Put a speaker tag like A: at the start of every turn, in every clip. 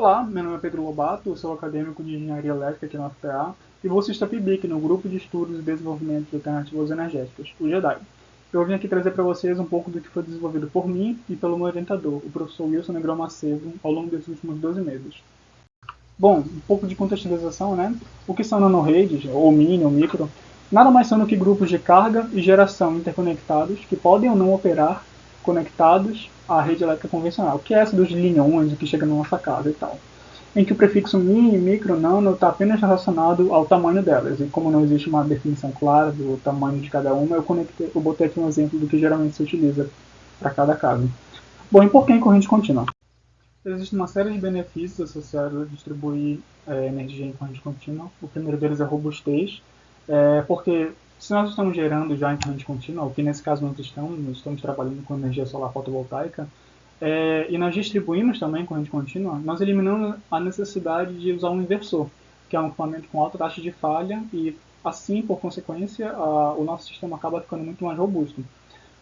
A: Olá, meu nome é Pedro Lobato, sou acadêmico de Engenharia Elétrica aqui na UFPA e vou assistir a PIBIC no Grupo de Estudos e Desenvolvimento de Alternativas Energéticas, o GEDAI. Eu vim aqui trazer para vocês um pouco do que foi desenvolvido por mim e pelo meu orientador, o professor Wilson Negrão Macedo, ao longo desses últimos 12 meses. Bom, um pouco de contextualização, né? O que são nanoredes, ou mini ou micro, nada mais são do que grupos de carga e geração interconectados que podem ou não operar conectados à rede elétrica convencional, que é essa dos linhões, o que chega na nossa casa e tal, em que o prefixo mini, micro, nano está apenas relacionado ao tamanho delas. E como não existe uma definição clara do tamanho de cada uma, eu botei aqui um exemplo do que geralmente se utiliza para cada caso. Bom, e por que em corrente contínua? Existe uma série de benefícios associados a distribuir energia em corrente contínua. O primeiro deles é a robustez, porque se nós estamos gerando já em corrente contínua, o que nesse caso nós estamos trabalhando com energia solar fotovoltaica, e nós distribuímos também corrente contínua, nós eliminamos a necessidade de usar um inversor, que é um equipamento com alta taxa de falha e, assim, por consequência, o nosso sistema acaba ficando muito mais robusto.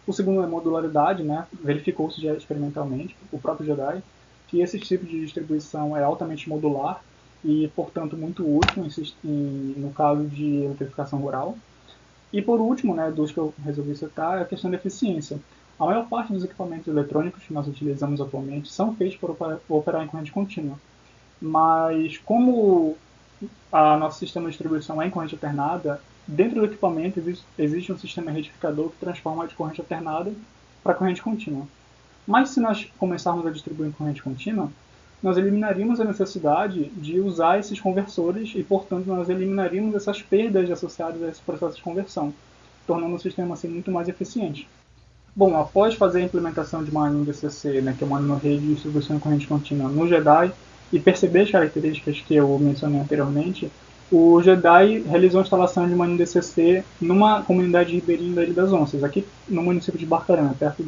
A: O segundo é modularidade, né? Verificou-se já experimentalmente, o próprio JEDI, que esse tipo de distribuição é altamente modular e, portanto, muito útil no caso de eletrificação rural. E por último, né, dos que eu resolvi citar, é a questão da eficiência. A maior parte dos equipamentos eletrônicos que nós utilizamos atualmente são feitos para operar em corrente contínua. Mas como a nosso sistema de distribuição é em corrente alternada, dentro do equipamento existe um sistema retificador que transforma de corrente alternada para corrente contínua. Mas se nós começarmos a distribuir em corrente contínua, nós eliminaríamos a necessidade de usar esses conversores e, portanto, nós eliminaríamos essas perdas associadas a esse processo de conversão, tornando o sistema assim muito mais eficiente. Bom, após fazer a implementação de uma linha DCC, né, que é uma rede de distribuição em corrente contínua no JEDI, e perceber as características que eu mencionei anteriormente, o JEDI realizou a instalação de uma linha DCC numa comunidade ribeirinha da Ilha das Onças, aqui no município de Barcarena, perto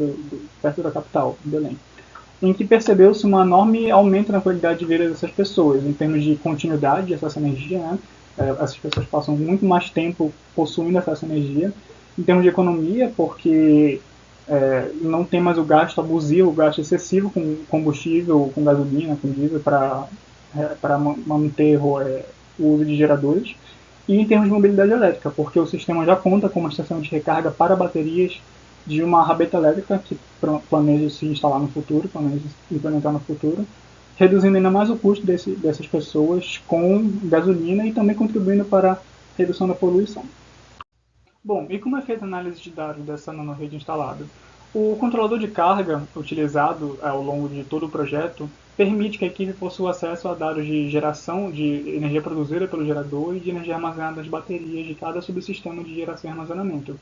A: da capital, Belém, em que percebeu-se um enorme aumento na qualidade de vida dessas pessoas, em termos de continuidade de acesso à energia, né? Essas pessoas passam muito mais tempo possuindo acesso à energia, em termos de economia, porque não tem mais o gasto abusivo, o gasto excessivo com combustível, com gasolina, com diesel, para manter o uso de geradores. E em termos de mobilidade elétrica, porque o sistema já conta com uma estação de recarga para baterias de uma rabeta elétrica que planeja se instalar no futuro, planeja se implementar no futuro, reduzindo ainda mais o custo dessas pessoas com gasolina e também contribuindo para a redução da poluição. Bom, e como é feita a análise de dados dessa nanorede instalada? O controlador de carga utilizado ao longo de todo o projeto permite que a equipe possua acesso a dados de geração de energia produzida pelo gerador e de energia armazenada nas baterias de cada subsistema de geração e armazenamento.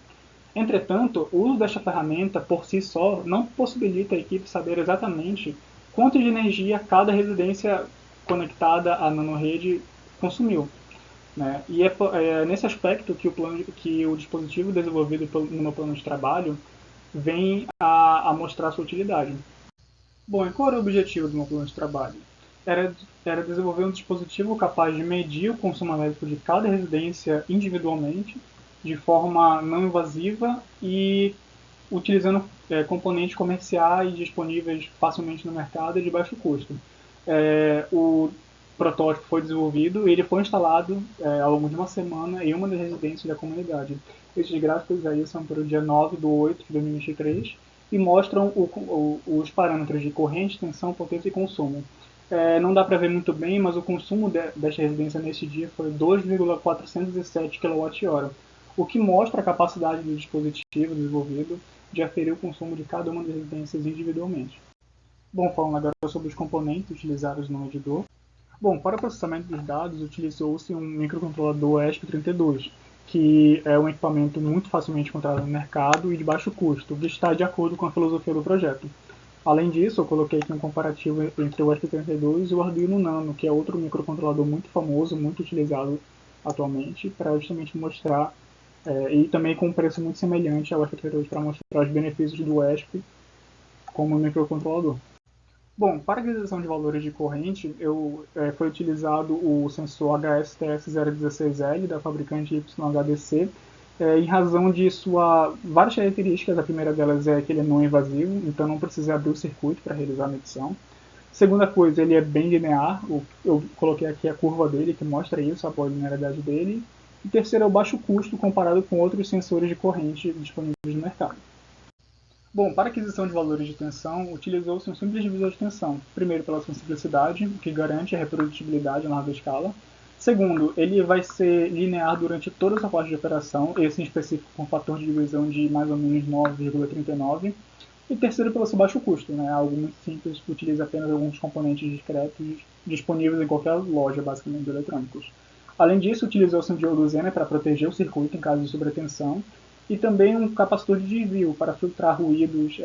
A: Entretanto, o uso desta ferramenta por si só não possibilita a equipe saber exatamente quanto de energia cada residência conectada à nanorede consumiu. Né? E é nesse aspecto que o dispositivo desenvolvido no meu plano de trabalho vem a mostrar sua utilidade. Bom, e qual era o objetivo do meu plano de trabalho? Era desenvolver um dispositivo capaz de medir o consumo elétrico de cada residência individualmente, de forma não invasiva e utilizando componentes comerciais disponíveis facilmente no mercado e de baixo custo. O protótipo foi desenvolvido e ele foi instalado ao longo de uma semana em uma das residências da comunidade. Esses gráficos aí são para o dia 9 de 8 de 2023 e mostram os parâmetros de corrente, tensão, potência e consumo. Não dá para ver muito bem, mas o consumo desta residência nesse dia foi 2,407 kWh, o que mostra a capacidade do dispositivo desenvolvido de aferir o consumo de cada uma das residências individualmente. Bom, falando agora sobre os componentes utilizados no medidor. Bom, para o processamento dos dados, utilizou-se um microcontrolador ESP32, que é um equipamento muito facilmente encontrado no mercado e de baixo custo, que está de acordo com a filosofia do projeto. Além disso, eu coloquei aqui um comparativo entre o ESP32 e o Arduino Nano, que é outro microcontrolador muito famoso, muito utilizado atualmente, para justamente mostrar, e também com um preço muito semelhante ao ESP32, para mostrar os benefícios do ESP como microcontrolador. Bom, para a aquisição de valores de corrente, foi utilizado o sensor HSTS016L da fabricante YHDC, em razão de sua várias características. A primeira delas é que ele é não invasivo, então não precisa abrir o circuito para realizar a medição. Segunda coisa, ele é bem linear. Eu coloquei aqui a curva dele, que mostra isso, a polinearidade dele. E terceiro é o baixo custo comparado com outros sensores de corrente disponíveis no mercado. Bom, para aquisição de valores de tensão, utilizou-se um simples divisor de tensão. Primeiro, pela sua simplicidade, o que garante a reprodutibilidade em larga escala. Segundo, ele vai ser linear durante toda essa parte de operação, esse em específico com fator de divisão de mais ou menos 9,39. E terceiro, pelo seu baixo custo, né? Algo muito simples, que utiliza apenas alguns componentes discretos disponíveis em qualquer loja, basicamente, de eletrônicos. Além disso, utilizou-se um diodo Zener para proteger o circuito em caso de sobretensão, e também um capacitor de desvio para filtrar ruídos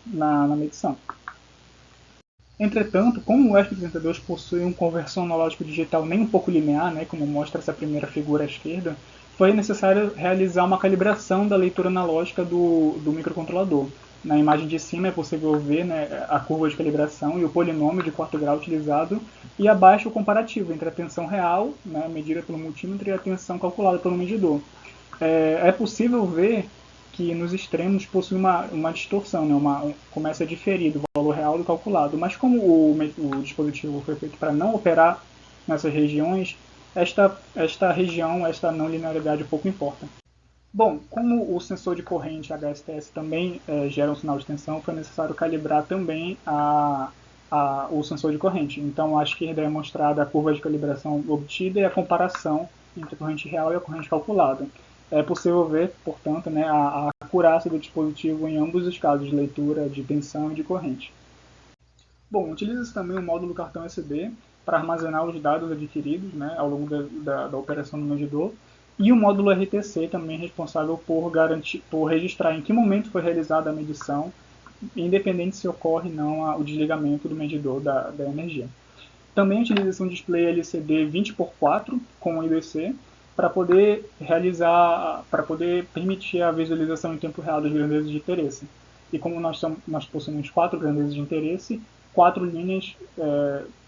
A: na medição. Entretanto, como o ESP32 possui um conversor analógico digital nem um pouco linear, né, como mostra essa primeira figura à esquerda, foi necessário realizar uma calibração da leitura analógica do microcontrolador. Na imagem de cima é possível ver, né, a curva de calibração e o polinômio de quarto grau utilizado, e abaixo o comparativo entre a tensão real, né, medida pelo multímetro, e a tensão calculada pelo medidor. É possível ver que nos extremos possui uma distorção, né? Começa a diferir do valor real do calculado. Mas como o dispositivo foi feito para não operar nessas regiões, esta não linearidade pouco importa. Bom, como o sensor de corrente HSTS também gera um sinal de tensão, foi necessário calibrar também o sensor de corrente. Então, à esquerda é mostrada a curva de calibração obtida e a comparação entre a corrente real e a corrente calculada. É possível ver, portanto, né, a acurácia do dispositivo em ambos os casos de leitura de tensão e de corrente. Bom, utiliza-se também o módulo cartão SD para armazenar os dados adquiridos, né, ao longo da operação do medidor, e o módulo RTC também responsável por registrar em que momento foi realizada a medição, independente se ocorre ou não o desligamento do medidor da energia. Também utiliza-se um display LCD 20x4 com IBC, para poder permitir a visualização em tempo real das grandezas de interesse. E como nós possuímos 4 grandezas de interesse, 4 linhas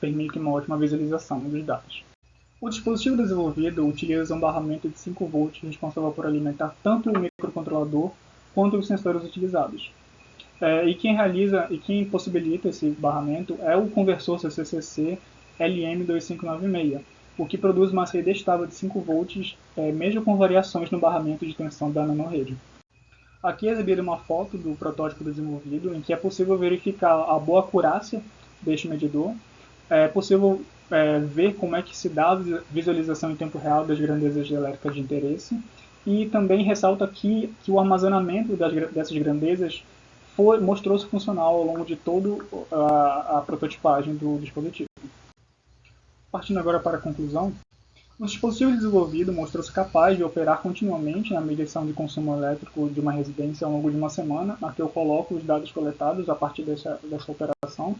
A: permitem uma ótima visualização dos dados. O dispositivo desenvolvido utiliza um barramento de 5 volts responsável por alimentar tanto o microcontrolador quanto os sensores utilizados. E quem possibilita esse barramento é o conversor CCCC LM2596, o que produz uma saída estável de 5 volts, mesmo com variações no barramento de tensão da nanorede. Aqui é exibida uma foto do protótipo desenvolvido, em que é possível verificar a boa acurácia deste medidor. É possível ver como é que se dá a visualização em tempo real das grandezas elétricas de interesse. E também ressalta aqui que o armazenamento dessas grandezas mostrou-se funcional ao longo de toda a prototipagem do dispositivo. Partindo agora para a conclusão, o dispositivo desenvolvido mostrou-se capaz de operar continuamente na medição de consumo elétrico de uma residência ao longo de uma semana. Aqui eu coloco os dados coletados a partir dessa operação.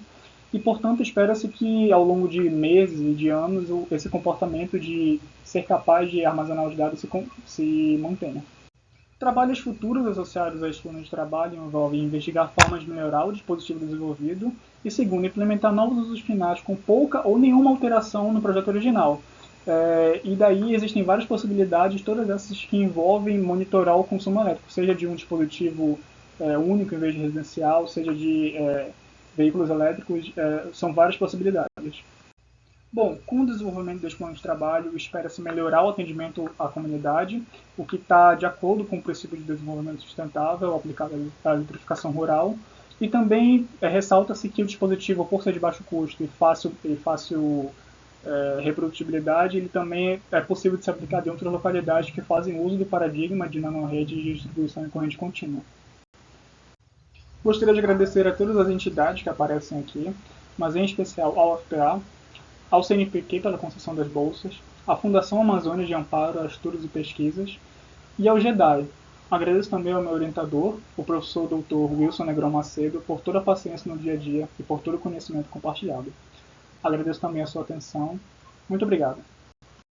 A: E, portanto, espera-se que ao longo de meses e de anos esse comportamento de ser capaz de armazenar os dados se mantenha. Trabalhos futuros associados a este plano de trabalho envolvem investigar formas de melhorar o dispositivo desenvolvido e, segundo, implementar novos usos finais com pouca ou nenhuma alteração no projeto original. E daí existem várias possibilidades, todas essas que envolvem monitorar o consumo elétrico, seja de um dispositivo único em vez de residencial, seja de veículos elétricos, são várias possibilidades. Bom, com o desenvolvimento deste plano de trabalho, espera-se melhorar o atendimento à comunidade, o que está de acordo com o princípio de desenvolvimento sustentável aplicado à eletrificação rural, e também ressalta-se que o dispositivo, por ser de baixo custo e fácil reprodutibilidade, ele também é possível de se aplicar em outras localidades que fazem uso do paradigma de nanorede de distribuição em corrente contínua. Gostaria de agradecer a todas as entidades que aparecem aqui, mas em especial ao FPA, ao CNPq pela concessão das bolsas, à Fundação Amazônia de Amparo a Estudos e Pesquisas e ao GEDAI. Agradeço também ao meu orientador, o professor Dr. Wilson Negrão Macedo, por toda a paciência no dia a dia e por todo o conhecimento compartilhado. Agradeço também a sua atenção. Muito obrigado.